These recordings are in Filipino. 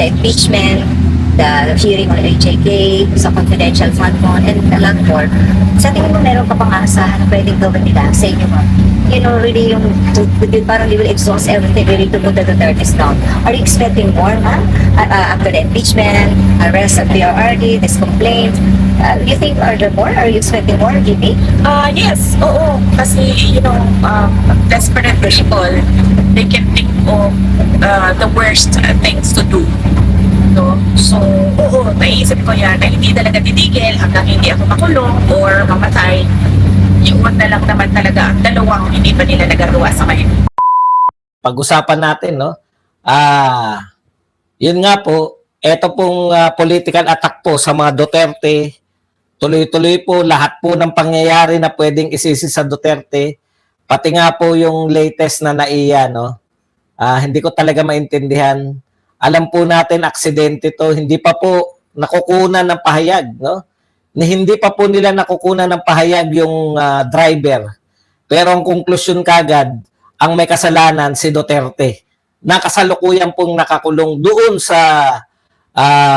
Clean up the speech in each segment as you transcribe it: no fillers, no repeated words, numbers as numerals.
the impeachment, the hearing on HJK, sa confidential fund mo, and a lot more. Sa tingin mo meron ka pang asa na pwedeng gawin nila sa inyo, ma'am? You know, really parang they will exhaust everything really to put the Dutertes down. Are you expecting more, ma'am? After the impeachment, arrest of PRRD, this complaint, you think are there more? Are you expecting more, GP? Yes, oo. Kasi, desperate people, they can think of the worst things to do. No? So, oo, naisip ko yan na hindi talaga titigil hanggang hindi ako makulong or mamatay. Yun na lang naman talaga ang dalawang hindi pa nila nagagawa sa ngayon. Pag-usapan natin, no? Yun nga po, eto pong political attack po sa mga Duterte, tuloy-tuloy po lahat po ng pangyayari na pwedeng isisi sa Duterte, pati nga po yung latest na naiya, no? Hindi ko talaga maintindihan. Alam po natin, aksidente to, hindi pa po nakukunan ng pahayag, no? Hindi pa po nila nakukunan ng pahayag yung driver. Pero ang konklusyon kagad, ang may kasalanan si Duterte. Nakasalukuyan pong nakakulong doon sa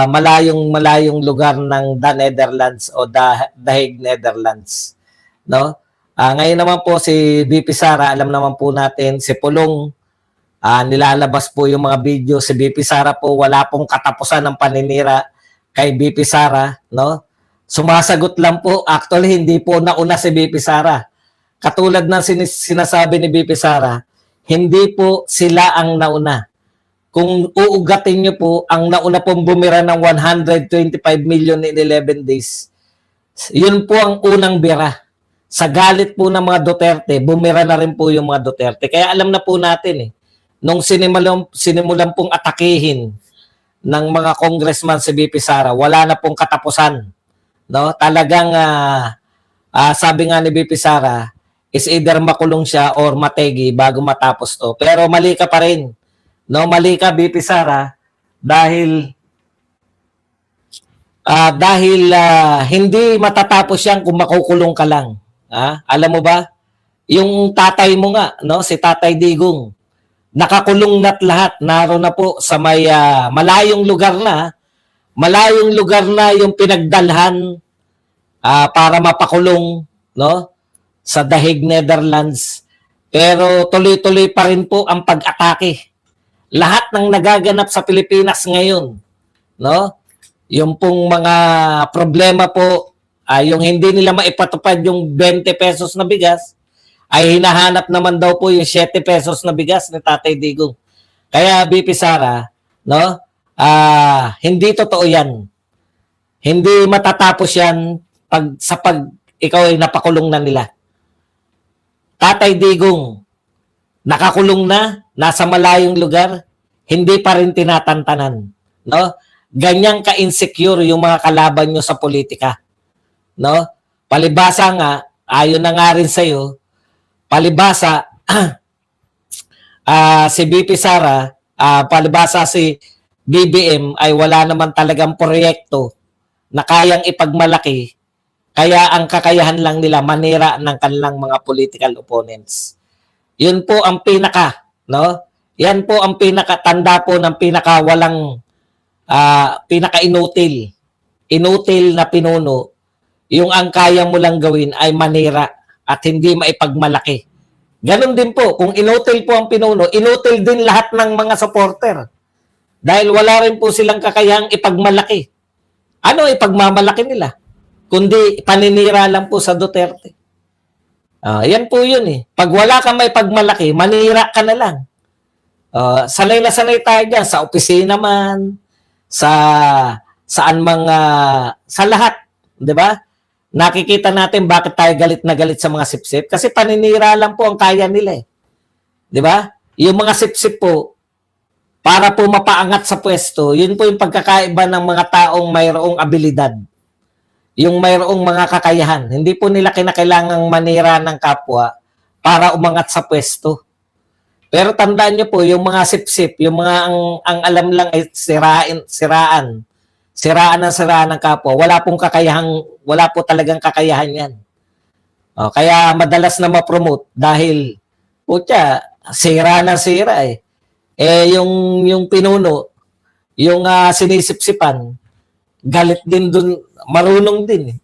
malayong lugar ng The Netherlands o The Hague, Netherlands. No? Ngayon naman po si BP Sara, alam naman po natin, si Pulong, nilalabas po yung mga video. Si BP Sara po, wala pong katapusan ng paninira kay BP Sara. No? Sumasagot lang po, actually hindi po nauna si BP Sara. Katulad ng sinasabi ni BP Sara, hindi po sila ang nauna. Kung uugatin nyo po, ang nauna pong bumira ng 125 million in 11 days, yun po ang unang bira. Sa galit po ng mga Duterte, bumira na rin po yung mga Duterte. Kaya alam na po natin nung sinimulan pong atakihin ng mga congressman si BP Sara, wala na pong katapusan. No? Talagang, sabi nga ni BP Sara, is either makulong siya or mategi bago matapos to. Pero mali ka pa rin. No, mali ka BP Sara dahil hindi matatapos yan kung makukulong ka lang. Alam mo ba? Yung tatay mo nga, no, si Tatay Digong, nakakulong na't lahat. Naroon na po sa may malayong lugar na yung pinagdalhan para mapakulong, no? Sa The Hague, Netherlands. Pero tuloy-tuloy pa rin po ang pag-atake. Lahat ng nagaganap sa Pilipinas ngayon, no? Yung pong mga problema po, yung hindi nila maipatupad yung 20 pesos na bigas, ay hinahanap naman daw po yung 7 pesos na bigas ni Tatay Digong. Kaya BP Sara, no? Hindi totoo yan. Hindi matatapos yan pag ikaw ay napakulong na nila. Tatay Digong, nakakulong na, nasa malayong lugar, hindi pa rin tinatantanan. No? Ganyang ka-insecure yung mga kalaban nyo sa politika. No? Palibasa nga, ayon na nga rin sa'yo, palibasa, si BP Sara, palibasa si BBM ay wala naman talagang proyekto na kayang ipagmalaki. Kaya ang kakayahan lang nila manira ng kanilang mga political opponents. Yun po ang no? Yan po ang tanda po ng pinaka-inutil. Inutil na pinuno. Yung ang kaya mo lang gawin ay manira at hindi maipagmalaki. Ganon din po, kung inutil po ang pinuno, inutil din lahat ng mga supporter. Dahil wala rin po silang kakayahang ipagmalaki. Ano ipagmamalaki nila? Kundi paninira lang po sa Duterte. Yan po yun . Pag wala kang may pagmalaki, manira ka na lang. Sanay na sanay tayo dyan, sa opisina man, sa lahat. Di ba? Nakikita natin bakit tayo galit na galit sa mga sipsip. Kasi paninira lang po ang kaya nila . Di ba? Yung mga sipsip po, para po mapaangat sa pwesto, yun po yung pagkakaiba ng mga taong mayroong abilidad. Yung mayroong mga kakayahan. Hindi po nila kinakailangang manira ng kapwa para umangat sa pwesto. Pero tandaan nyo po, yung mga sip-sip, yung mga ang alam lang ay siraan ng kapwa, wala po talagang kakayahan yan. Kaya madalas na ma-promote dahil, sira na sira . Yung pinuno, yung sinisipsipan, galit din dun, marunong din.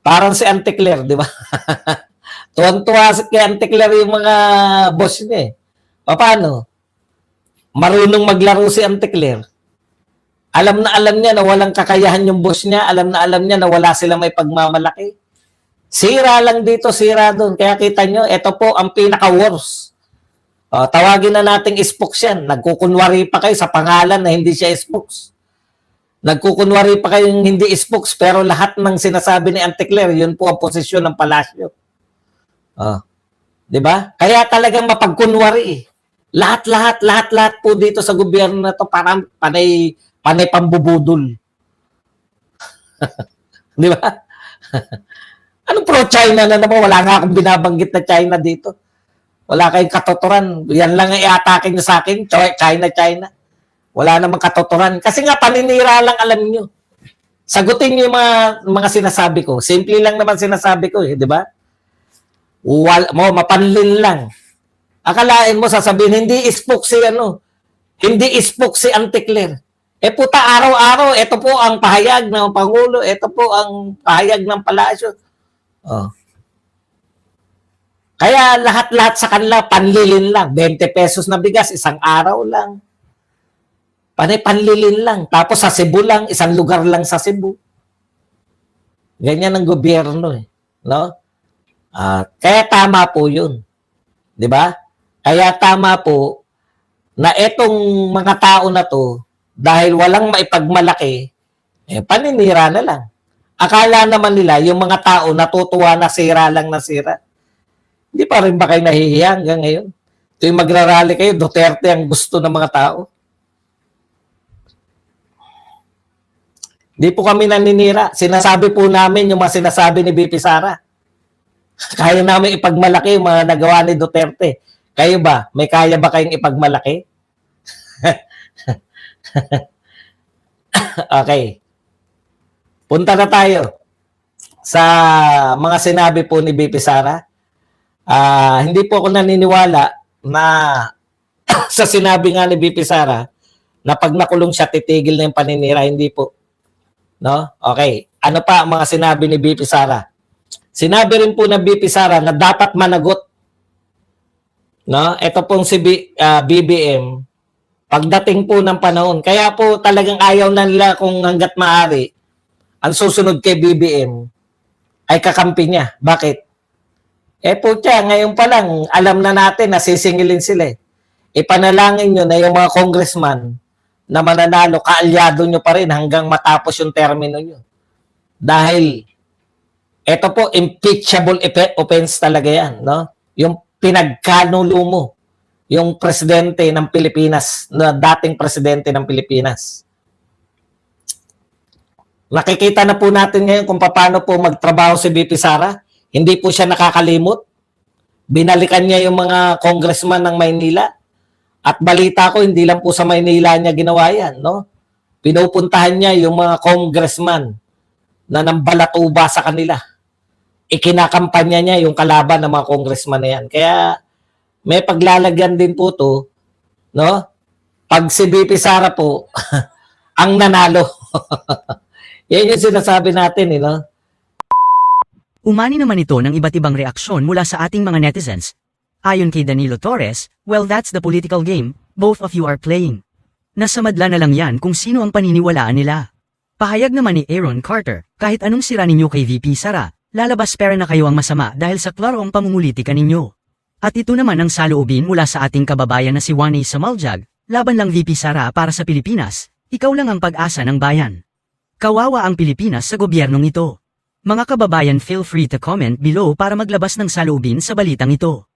Parang si Auntie Claire, di ba? Tuwan-tuwa kay Auntie Claire yung mga boss niya eh. Paano? Marunong maglaro si Auntie Claire. Alam na alam niya na walang kakayahan yung boss niya. Alam na alam niya na wala silang may pagmamalaki. Sira lang dito, sira doon. Kaya kita nyo, ito po ang pinaka-worst. Tawagin na nating spokes yan. Nagkukunwari pa kayo sa pangalan na hindi siya spokes. Nagkukunwari pa kayong hindi spokes, pero lahat ng sinasabi ni Auntie Claire, yun po ang posisyon ng palasyo. Di ba? Kaya talagang mapagkunwari eh. Lahat po dito sa gobyerno na to parang panay pambubudol. Di ba? Anong pro-China na naman? Wala nga akong binabanggit na China dito. Wala kayong katotoran. Yan lang ang i-atake nyo sa akin. China. Wala namang katotoran. Kasi nga, paninira lang alam nyo. Sagutin nyo yung mga sinasabi ko. Simple lang naman sinasabi ko eh. Di ba? Mapanlin lang. Akalain mo, sasabihin, hindi ispook si Auntie Claire. Puta, araw-araw, ito po ang pahayag ng Pangulo, ito po ang pahayag ng palasyo. Kaya lahat-lahat sa kanila, panlilin lang. 20 pesos na bigas, isang araw lang. Panlilin lang. Tapos sa Cebu lang, isang lugar lang sa Cebu. Ganyan ang gobyerno eh. No? Kaya tama po yun. Di ba? Kaya tama po na etong mga tao na to, dahil walang maipagmalaki, paninira na lang. Akala naman nila, yung mga tao natutuwa na sira lang na sira. Hindi pa rin ba kayo nahihiya hanggang ngayon? Tuwing magrarally kayo, Duterte ang gusto ng mga tao. Hindi po kami naninira. Sinasabi po namin yung mga sinasabi ni BP Sara. Kaya namin ipagmalaki yung mga nagawa ni Duterte. Kayo ba? May kaya ba kayong ipagmalaki? Okay. Punta na tayo sa mga sinabi po ni BP Sara. Hindi po ako naniniwala na sa sinabi nga ni BP Sara na pag nakulong siya, titigil na yung paninira. Hindi po. No? Okay. Ano pa ang mga sinabi ni BP Sara? Sinabi rin po na BP Sara na dapat managot. No? Ito pong si BBM, pagdating po ng panahon. Kaya po talagang ayaw na nila kung hanggat maaari, ang susunod kay BBM ay kakampi niya. Bakit? Po siya, ngayon pa lang, alam na natin na sisingilin sila. Ipanalangin nyo na yung mga congressman na mananalo, kaalyado nyo pa rin hanggang matapos yung termino nyo. Dahil, ito po, impeachable offense talaga yan. No? Yung pinagkanulo mo, yung presidente ng Pilipinas, na dating presidente ng Pilipinas. Nakikita na po natin ngayon kung paano po magtrabaho si BP Sara. Hindi po siya nakakalimot. Binalikan niya yung mga congressman ng Maynila. At balita ko, hindi lang po sa Maynila niya ginawa yan. No? Pinupuntahan niya yung mga congressman na nambalatuba sa kanila. Ikinakampanya niya yung kalaban ng mga congressman na yan. Kaya may paglalagyan din po to, no? Pag si BP Sara po, ang nanalo. Yan yung sinasabi natin, no? Umani naman ito ng iba't ibang reaksyon mula sa ating mga netizens. Ayon kay Danilo Torres, well, that's the political game both of you are playing. Nasa madla na lang yan kung sino ang paniniwalaan nila. Pahayag naman ni Aaron Carter, kahit anong sira ninyo kay VP Sara, lalabas pera na kayo ang masama dahil sa klarong pamumulitika ninyo. At ito naman ang saloobin mula sa ating kababayan na si Wani Samaljag, laban lang VP Sara para sa Pilipinas, ikaw lang ang pag-asa ng bayan. Kawawa ang Pilipinas sa gobyernong ito. Mga kababayan, feel free to comment below para maglabas ng saloobin sa balitang ito.